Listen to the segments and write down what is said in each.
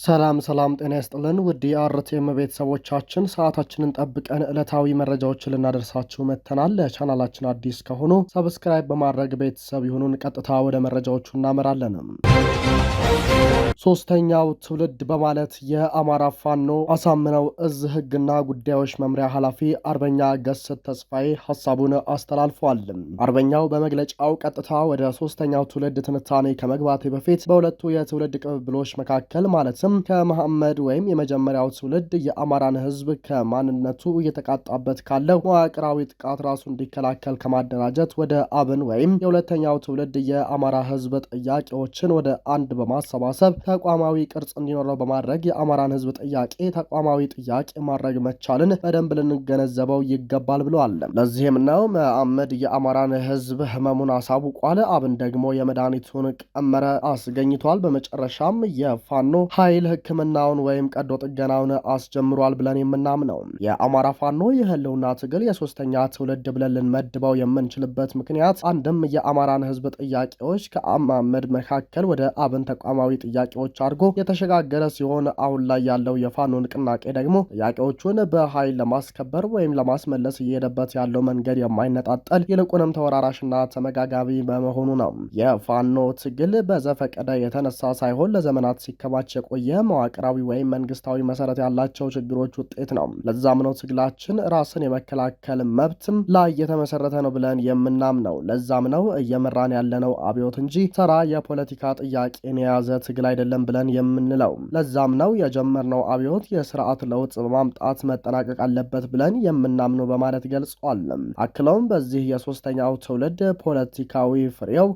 ሰላም ጤና ይስጥልን ውድ የአርቴም ቤተሰቦቻችን ሰዓታችንን ጠብቀን ዕለታዊ መረጃዎችን ልናደርሳችሁ መጥተናል። ለቻናላችን አዲስ ከሆኑ ሰብስክራይብ በማድረግ ቤተሰብ ይሁኑን። ቀጥታ ወደ መረጃዎቹ እናመራለን። ሶስተኛው ትውልድ በማለት የአማራ ፋኖ አሳምነው እዝ ህግና ጉዳዮች መምሪያ ኃላፊ አርበኛ ገስት ተስፋዬ ሐሳቡን አስተላልፏል። አርበኛው በመግለጫው ቀጥታ ወደ ሶስተኛው ትውልድ ትንታኔ ከመግባቴ በፊት በሁለቱ የትውልድ ቅብብሎች መካከል ማለትም ከመሐመድ ወይም የመጀመሪያው ትውልድ የአማራን ህዝብ ከማንነቱ እየተቃጣበት ካለው መዋቅራዊ ጥቃት ራሱ እንዲከላከል ከማደራጀት ወደ አብን ወይም የሁለተኛው ትውልድ የአማራ ህዝብ ጥያቄዎችን ወደ አንድ በማሰባሰብ ተቋማዊ ቅርጽ እንዲኖረው በማድረግ የአማራን ህዝብ ጥያቄ ተቋማዊ ጥያቄ ማድረግ መቻልን በደንብ ልንገነዘበው ይገባል ብለዋል። ለዚህም ነው መሐመድ የአማራን ህዝብ ህመሙን አሳውቋል፣ አብን ደግሞ የመድኃኒቱን ቀመረ አስገኝቷል። በመጨረሻም የፋኖ ኃይል ህክምናውን ወይም ቀዶ ጥገናውን አስጀምሯል ብለን የምናምነው የአማራ ፋኖ የህልውና ትግል የሶስተኛ ትውልድ ብለን ልንመድበው የምንችልበት ምክንያት አንድም የአማራን ህዝብ ጥያቄዎች ከመሐመድ መካከል ወደ አብን ተቋማዊ ጥያቄዎች አድርጎ የተሸጋገረ ሲሆን አሁን ላይ ያለው የፋኖ ንቅናቄ ደግሞ ጥያቄዎቹን በኃይል ለማስከበር ወይም ለማስመለስ እየሄደበት ያለው መንገድ የማይነጣጠል ይልቁንም ተወራራሽና ተመጋጋቢ በመሆኑ ነው። የፋኖ ትግል በዘፈቀደ የተነሳ ሳይሆን ለዘመናት ሲከማች የቆየ መዋቅራዊ ወይም መንግስታዊ መሰረት ያላቸው ችግሮች ውጤት ነው። ለዛም ነው ትግላችን ራስን የመከላከል መብትም ላይ የተመሰረተ ነው ብለን የምናምነው። ለዛም ነው እየመራን ያለነው አብዮት እንጂ ተራ የፖለቲካ ጥያቄን የያዘ ትግል አይደለም ብለን የምንለው። ለዛም ነው የጀመርነው አብዮት የስርዓት ለውጥ በማምጣት መጠናቀቅ አለበት ብለን የምናምነው በማለት ገልጿል። አክለውም በዚህ የሶስተኛው ትውልድ ፖለቲካዊ ፍሬው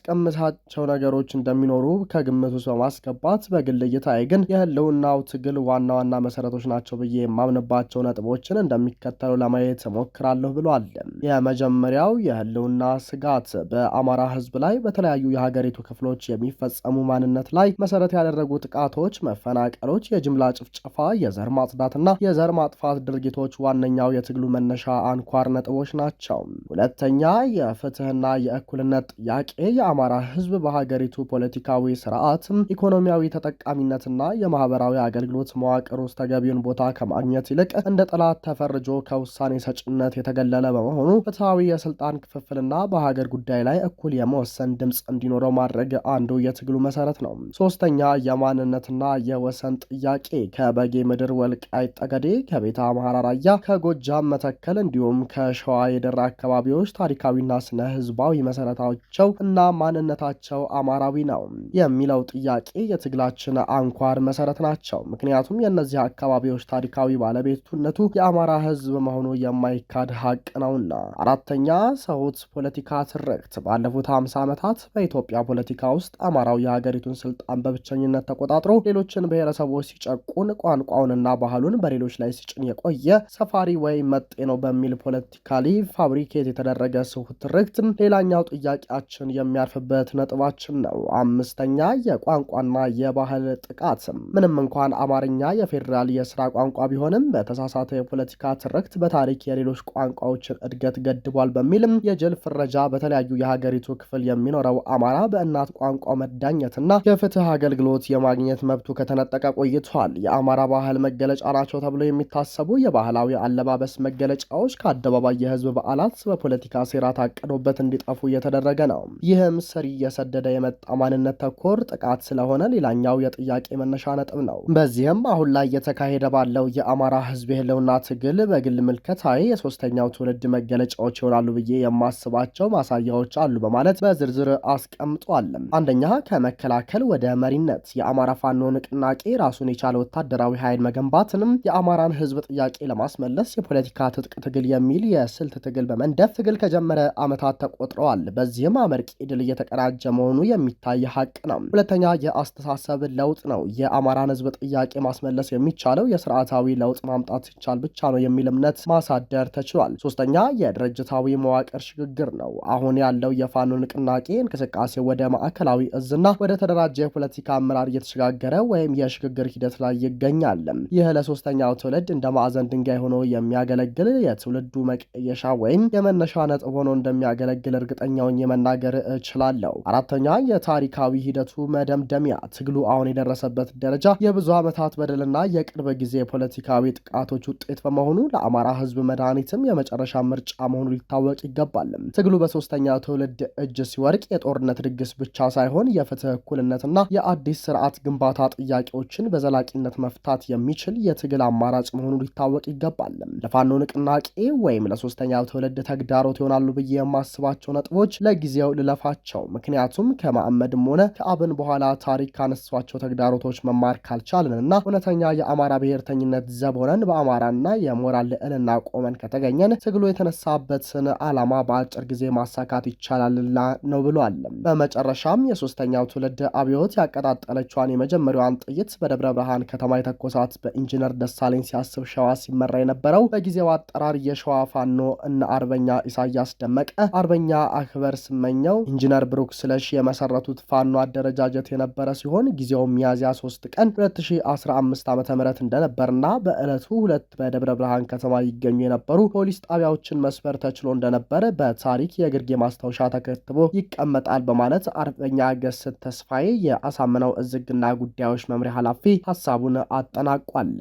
የሚያስቀምሳቸው ነገሮች እንደሚኖሩ ከግምት ውስጥ በማስገባት በግል እይታዬ ግን የህልውናው ትግል ዋና መሰረቶች ናቸው ብዬ የማምንባቸው ነጥቦችን እንደሚከተለው ለማየት እሞክራለሁ ብሏል። የመጀመሪያው የህልውና ስጋት በአማራ ህዝብ ላይ በተለያዩ የሀገሪቱ ክፍሎች የሚፈጸሙ ማንነት ላይ መሰረት ያደረጉ ጥቃቶች፣ መፈናቀሎች፣ የጅምላ ጭፍጨፋ፣ የዘር ማጽዳትና የዘር ማጥፋት ድርጊቶች ዋነኛው የትግሉ መነሻ አንኳር ነጥቦች ናቸው። ሁለተኛ የፍትህና የእኩልነት ጥያቄ የአማራ ህዝብ በሀገሪቱ ፖለቲካዊ ስርዓት፣ ኢኮኖሚያዊ ተጠቃሚነትና የማህበራዊ አገልግሎት መዋቅር ውስጥ ተገቢውን ቦታ ከማግኘት ይልቅ እንደ ጠላት ተፈርጆ ከውሳኔ ሰጭነት የተገለለ በመሆኑ ፍትሃዊ የስልጣን ክፍፍልና በሀገር ጉዳይ ላይ እኩል የመወሰን ድምፅ እንዲኖረው ማድረግ አንዱ የትግሉ መሰረት ነው። ሶስተኛ የማንነትና የወሰን ጥያቄ ከበጌ ምድር ወልቃይት ጠገዴ፣ ከቤተ አምሐራ ራያ፣ ከጎጃም መተከል እንዲሁም ከሸዋ የደራ አካባቢዎች ታሪካዊና ስነ ህዝባዊ መሰረታቸው እና ማንነታቸው አማራዊ ነው የሚለው ጥያቄ የትግላችን አንኳር መሰረት ናቸው። ምክንያቱም የእነዚህ አካባቢዎች ታሪካዊ ባለቤትነቱ የአማራ ህዝብ መሆኑ የማይካድ ሀቅ ነውና። አራተኛ ሰውት ፖለቲካ ትርክት ባለፉት 50 ዓመታት በኢትዮጵያ ፖለቲካ ውስጥ አማራው የሀገሪቱን ስልጣን በብቸኝነት ተቆጣጥሮ ሌሎችን ብሔረሰቦች ሲጨቁን ቋንቋውንና ባህሉን በሌሎች ላይ ሲጭን የቆየ ሰፋሪ ወይም መጤ ነው በሚል ፖለቲካሊ ፋብሪኬት የተደረገ ስሁት ትርክት ሌላኛው ጥያቄያችን የሚያርፍበት ነጥባችን ነው። አምስተኛ የቋንቋና የባህል ጥቃት ምንም እንኳን አማርኛ የፌዴራል የስራ ቋንቋ ቢሆንም በተሳሳተ የፖለቲካ ትርክት በታሪክ የሌሎች ቋንቋዎችን እድገት ገድቧል በሚልም የጅል ፍረጃ በተለያዩ የሀገሪቱ ክፍል የሚኖረው አማራ በእናት ቋንቋው መዳኘትና የፍትህ አገልግሎት የማግኘት መብቱ ከተነጠቀ ቆይቷል። የአማራ ባህል መገለጫ ናቸው ተብሎ የሚታሰቡ የባህላዊ አለባበስ መገለጫዎች ከአደባባይ የህዝብ በዓላት በፖለቲካ ሴራ ታቅዶበት እንዲጠፉ እየተደረገ ነው። ይህም ስር እየሰደደ የመጣ ማንነት ተኮር ጥቃት ስለሆነ ሌላኛው የጥያቄ መነሻ ነጥብ ነው። በዚህም አሁን ላይ የተካሄደ ባለው የአማራ ህዝብ የህልውና ትግል በግል ምልከታዬ የሶስተኛው ትውልድ መገለጫዎች ይሆናሉ ብዬ የማስባቸው ማሳያዎች አሉ በማለት በዝርዝር አስቀምጧል። አንደኛ ከመከላከል ወደ መሪነት የአማራ ፋኖ ንቅናቄ ራሱን የቻለ ወታደራዊ ኃይል መገንባትንም የአማራን ህዝብ ጥያቄ ለማስመለስ የፖለቲካ ትጥቅ ትግል የሚል የስልት ትግል በመንደፍ ትግል ከጀመረ ዓመታት ተቆጥረዋል። በዚህም አመርቂ ድል እየተቀናጀ መሆኑ የሚታይ ሀቅ ነው። ሁለተኛ የአስተሳሰብ ለውጥ ነው። የአማራን ህዝብ ጥያቄ ማስመለስ የሚቻለው የስርዓታዊ ለውጥ ማምጣት ሲቻል ብቻ ነው የሚል እምነት ማሳደር ተችሏል። ሶስተኛ የድርጅታዊ መዋቅር ሽግግር ነው። አሁን ያለው የፋኖ ንቅናቄ እንቅስቃሴ ወደ ማዕከላዊ እዝና ወደ ተደራጀ ተደራጀ የፖለቲካ አመራር እየተሸጋገረ ወይም የሽግግር ሂደት ላይ ይገኛል። ይህ ለሶስተኛው ትውልድ እንደ ማዕዘን ድንጋይ ሆኖ የሚያገለግል የትውልዱ መቀየሻ ወይም የመነሻ ነጥብ ሆኖ እንደሚያገለግል እርግጠኛውን የመናገር እችላለሁ። አራተኛ የታሪካዊ ሂደቱ መደምደሚያ ትግሉ አሁን የደረሰበት ደረጃ የብዙ ዓመታት በደልና የቅርብ ጊዜ ፖለቲካዊ ጥቃቶች ውጤት በመሆኑ ለአማራ ህዝብ መድኃኒትም የመጨረሻ ምርጫ መሆኑ ሊታወቅ ይገባል። ትግሉ በሶስተኛው ትውልድ እጅ ሲወርቅ የጦርነት ድግስ ብቻ ሳይሆን የፍትህ፣ እኩልነትና የአዲስ ስርዓት ግንባታ ጥያቄዎችን በዘላቂነት መፍታት የሚችል የትግል አማራጭ መሆኑ ሊታወቅ ይገባል። ለፋኖ ንቅናቄ ወይም ለሶስተኛው ትውልድ ተግዳሮት ይሆናሉ ብዬ የማስባቸው ነጥቦች ለጊዜው ልለፋቸው። ምክንያቱም ከመሐመድም ሆነ ከአብን በኋላ ታሪክ ካነሷቸው ተግዳሮቶች መማር ካልቻልንና እውነተኛ የአማራ ብሔርተኝነት ዘብ ሆነን በአማራና የሞራል ልዕልና ቆመን ከተገኘን ትግሉ የተነሳበትን ዓላማ በአጭር ጊዜ ማሳካት ይቻላልና ነው ብሏል። በመጨረሻም የሶስተኛው ትውልድ አብዮት ያቀጣጠለቿን የመጀመሪያዋን ጥይት በደብረ ብርሃን ከተማ የተኮሳት በኢንጂነር ደሳለኝ ሲያስብ ሸዋ ሲመራ የነበረው በጊዜው አጠራር የሸዋ ፋኖ እነ አርበኛ ኢሳያስ ደመቀ፣ አርበኛ አክበር ስመኘው፣ ኢንጂነር ብሩክ ስለሺ የመሰረቱት ፋኖ አደረጃጀት የነበረ ሲሆን ጊዜው ሚያዝያ 3 ቀን 2015 ዓ.ም እንደነበርና በዕለቱ ሁለት በደብረ ብርሃን ከተማ ይገኙ የነበሩ ፖሊስ ጣቢያዎችን መስበር ተችሎ እንደነበረ በታሪክ የግርጌ ማስታወሻ ተከትቦ ይቀመጣል በማለት አርበኛ ገስት ተስፋዬ የአሳምነው እዝግና ጉዳዮች መምሪያ ኃላፊ ሐሳቡን አጠናቋል።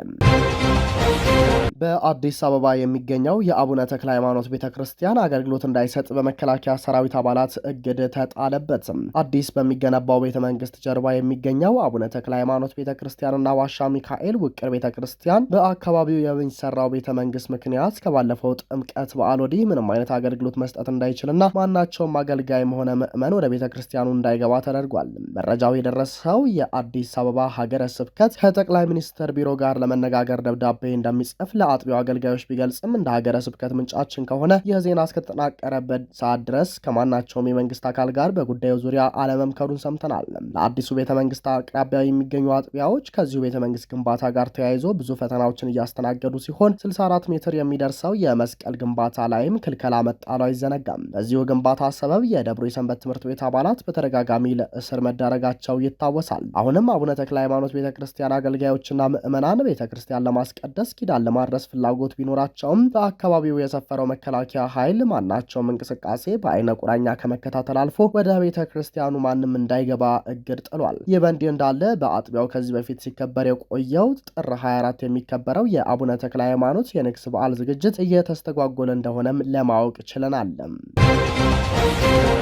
በአዲስ አበባ የሚገኘው የአቡነ ተክለ ሃይማኖት ቤተክርስቲያን አገልግሎት እንዳይሰጥ በመከላከያ ሰራዊት አባላት እግድ ተጣለበት። አዲስ በሚገነባው ቤተ መንግስት ጀርባ የሚገኘው አቡነ ተክለ ሃይማኖት ቤተክርስቲያንና ዋሻ ሚካኤል ውቅር ቤተክርስቲያን በአካባቢው የሚሰራው ቤተ መንግስት ምክንያት ከባለፈው ጥምቀት በዓል ወዲህ ምንም አይነት አገልግሎት መስጠት እንዳይችልና ማናቸውም አገልጋይም ሆነ ምዕመን ወደ ቤተክርስቲያኑ እንዳይገባ ተደርጓል። መረጃው የደረሰው የአዲስ አበባ ሀገረ ስብከት ከጠቅላይ ሚኒስትር ቢሮ ጋር ለመነጋገር ደብዳቤ እንደሚጽፍ ለአጥቢያው አገልጋዮች ቢገልጽም እንደ ሀገረ ስብከት ምንጫችን ከሆነ ይህ ዜና እስከተጠናቀረበት ሰዓት ድረስ ከማናቸውም የመንግስት አካል ጋር በጉዳዩ ዙሪያ አለመምከሩን ሰምተናል። ለአዲሱ ቤተ መንግስት አቅራቢያ የሚገኙ አጥቢያዎች ከዚሁ ቤተ መንግስት ግንባታ ጋር ተያይዞ ብዙ ፈተናዎችን እያስተናገዱ ሲሆን 64 ሜትር የሚደርሰው የመስቀል ግንባታ ላይም ክልከላ መጣሉ አይዘነጋም። በዚሁ ግንባታ ሰበብ የደብሩ የሰንበት ትምህርት ቤት አባላት በተደጋጋሚ ለእስር መዳረጋቸው ይታወሳል። አሁንም አቡነ ተክለ ሃይማኖት ቤተክርስቲያን አገልጋዮችና ምዕመናን ቤተክርስቲያን ለማስቀደስ ኪዳን ለማድረስ ፍላጎት ቢኖራቸውም በአካባቢው የሰፈረው መከላከያ ኃይል ማናቸውም እንቅስቃሴ በአይነ ቁራኛ ከመከታተል አልፎ ወደ ቤተ ክርስቲያኑ ማንም እንዳይገባ እግድ ጥሏል። ይህ በእንዲህ እንዳለ በአጥቢያው ከዚህ በፊት ሲከበር የቆየው ጥር 24 የሚከበረው የአቡነ ተክለ ሃይማኖት የንግስ በዓል ዝግጅት እየተስተጓጎለ እንደሆነም ለማወቅ ችለናል።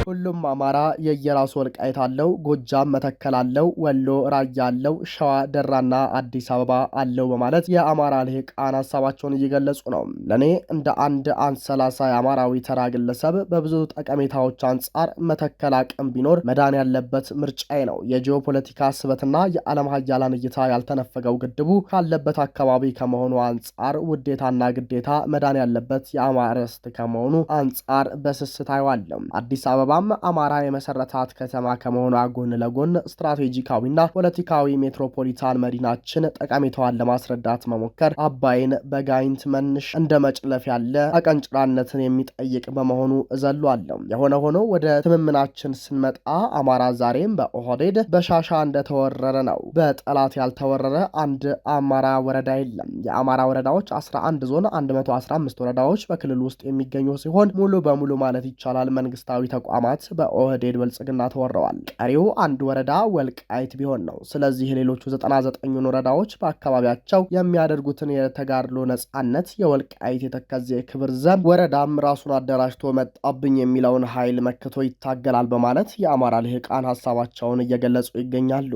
ሁሉም አማራ የየራሱ ወልቃይት አለው፣ ጎጃም መተከል አለው፣ ወሎ ራያ አለው፣ ሸዋ ደራና አዲስ አበባ አለው በማለት የአማራ ልሂቃን ሀሳባቸውን እየገለጹ ነው። ለእኔ እንደ አንድ አንሰላሳ የአማራዊ ተራ ግለሰብ በብዙ ጠቀሜታዎች አንጻር መተከል አቅም ቢኖር መዳን ያለበት ምርጫዬ ነው። የጂኦፖለቲካ ስበትና የዓለም ሀያላን እይታ ያልተነፈገው ግድቡ ካለበት አካባቢ ከመሆኑ አንጻር ውዴታና ግዴታ መዳን ያለበት የአማራ ርስት ከመሆኑ አንጻር በስስት አይዋለም። አዲስ አበባም አማራ የመሰረታት ከተማ ከመሆኗ ጎን ለጎን ስትራቴጂካዊና ፖለቲካዊ ሜትሮፖሊታን መዲናችን ጠቀሜታዋን ለማስረዳት መሞከር አባይን በጋይንት መንሽ እንደ መጭለፍ ያለ አቀንጭራነትን የሚጠይቅ በመሆኑ እዘሏለሁ። የሆነ ሆኖ ወደ ትምምናችን ስንመጣ አማራ ዛሬም በኦህዴድ በሻሻ እንደተወረረ ነው። በጠላት ያልተወረረ አንድ አማራ ወረዳ የለም። የአማራ ወረዳዎች 11 ዞን 115 ወረዳዎች በክልል ውስጥ የሚገኙ ሲሆን ሙሉ በሙሉ ማለት ይቻላል መንግስታዊ ተቋማት በኦህዴድ ብልጽግና ተወረዋል። ቀሪው አንድ ወረዳ ወልቃይት ቢሆን ነው። ስለዚህ ሌሎቹ 99 ወረዳዎች በአካባቢያቸው የሚያደርጉትን የተጋድሎ ነጻነት የወልቃይት የተከዜ ክብር ዘብ ወረዳም ራሱን አደራጅቶ መጣብኝ የሚለውን ኃይል መክቶ ይታገላል በማለት የአማራ ልሂቃን ሀሳባቸውን እየገለጹ ይገኛሉ።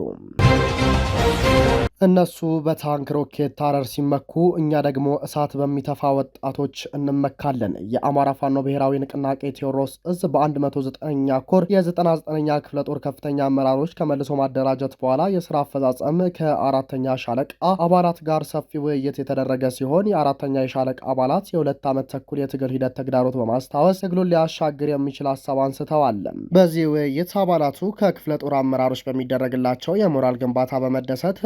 እነሱ በታንክ ሮኬት ታረር ሲመኩ እኛ ደግሞ እሳት በሚተፋ ወጣቶች እንመካለን። የአማራ ፋኖ ብሔራዊ ንቅናቄ ቴዎድሮስ እዝ በ109ኛ ኮር የ99ኛ ክፍለ ጦር ከፍተኛ አመራሮች ከመልሶ ማደራጀት በኋላ የስራ አፈጻጸም ከአራተኛ ሻለቃ አባላት ጋር ሰፊ ውይይት የተደረገ ሲሆን የአራተኛ የሻለቃ አባላት የሁለት ዓመት ተኩል የትግል ሂደት ተግዳሮት በማስታወስ ትግሉን ሊያሻግር የሚችል ሀሳብ አንስተዋል። በዚህ ውይይት አባላቱ ከክፍለ ጦር አመራሮች በሚደረግላቸው የሞራል ግንባታ በመደሰት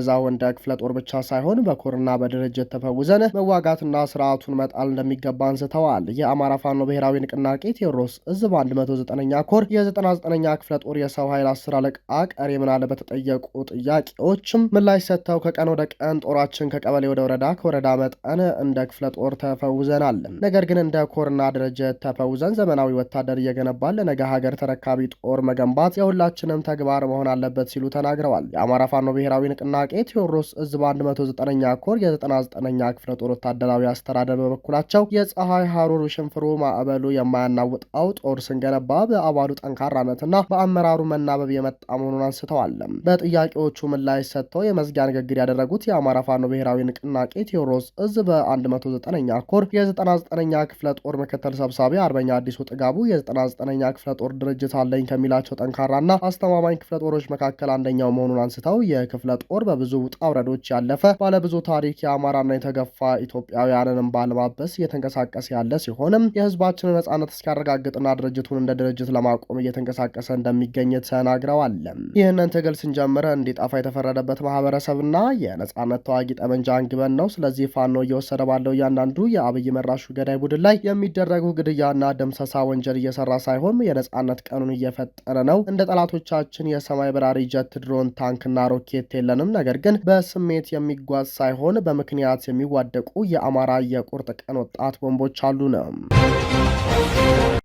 የሚበዛው እንደ ክፍለ ጦር ብቻ ሳይሆን በኮርና በድርጅት ተፈውዘን መዋጋትና ስርዓቱን መጣል እንደሚገባ አንስተዋል። የአማራ ፋኖ ብሔራዊ ንቅናቄ ቴዎድሮስ እዝ በ109ኛ ኮር የ99ኛ ክፍለ ጦር የሰው ኃይል 10 አለቃ ቀሪ ምናለ በተጠየቁ ጥያቄዎችም ምላሽ ሰጥተው ከቀን ወደ ቀን ጦራችን ከቀበሌ ወደ ወረዳ ከወረዳ መጠን እንደ ክፍለ ጦር ተፈውዘናል። ነገር ግን እንደ ኮርና ድርጅት ተፈውዘን ዘመናዊ ወታደር እየገነባን ለነገ ሀገር ተረካቢ ጦር መገንባት የሁላችንም ተግባር መሆን አለበት ሲሉ ተናግረዋል። የአማራ ፋኖ ብሔራዊ ንቅናቄ ቴዎድሮስ እዝ በ109ኛ ኮር የ99ኛ ክፍለ ጦር ወታደራዊ አስተዳደር በበኩላቸው የፀሐይ ሐሩር ሽንፍሩ ማዕበሉ የማያናውጣው ጦር ስንገነባ በአባሉ ጠንካራነትና በአመራሩ መናበብ የመጣ መሆኑን አንስተዋል። በጥያቄዎቹ ምላሽ ሰጥተው የመዝጊያ ንግግር ያደረጉት የአማራ ፋኖ ብሔራዊ ንቅናቄ ቴዎድሮስ እዝ በ109ኛ ኮር የ99ኛ ክፍለ ጦር ምክትል ሰብሳቢ አርበኛ አዲሱ ጥጋቡ የ99ኛ ክፍለ ጦር ድርጅት አለኝ ከሚላቸው ጠንካራና አስተማማኝ ክፍለ ጦሮች መካከል አንደኛው መሆኑን አንስተው የክፍለ ጦር በብዙ ውጣ ውረዶች ያለፈ ባለብዙ ታሪክ የአማራና የተገፋ ኢትዮጵያውያንን ባለማበስ እየተንቀሳቀሰ ያለ ሲሆንም የህዝባችንን ነጻነት እስኪያረጋግጥና ድርጅቱን እንደ ድርጅት ለማቆም እየተንቀሳቀሰ እንደሚገኝ ተናግረዋል። ይህንን ትግል ስንጀምር እንዲጠፋ የተፈረደበት ማህበረሰብና የነጻነት ተዋጊ ጠመንጃ አንግበን ነው። ስለዚህ ፋኖ እየወሰደ ባለው እያንዳንዱ የአብይ መራሹ ገዳይ ቡድን ላይ የሚደረጉ ግድያና ደምሰሳ ወንጀል እየሰራ ሳይሆን የነጻነት ቀኑን እየፈጠረ ነው። እንደ ጠላቶቻችን የሰማይ በራሪ ጀት፣ ድሮን፣ ታንክና ሮኬት የለንም። ነገር ግን በስሜት የሚጓዝ ሳይሆን በምክንያት የሚዋደቁ የአማራ የቁርጥ ቀን ወጣት ቦምቦች አሉ ነው።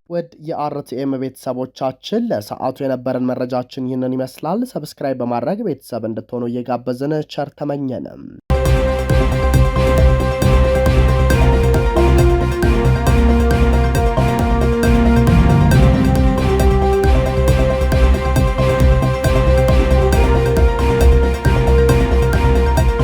ውድ የአርቲኤም ቤተሰቦቻችን ለሰዓቱ የነበረን መረጃችን ይህንን ይመስላል። ሰብስክራይብ በማድረግ ቤተሰብ እንድትሆኑ እየጋበዝን ቸር ተመኘንም።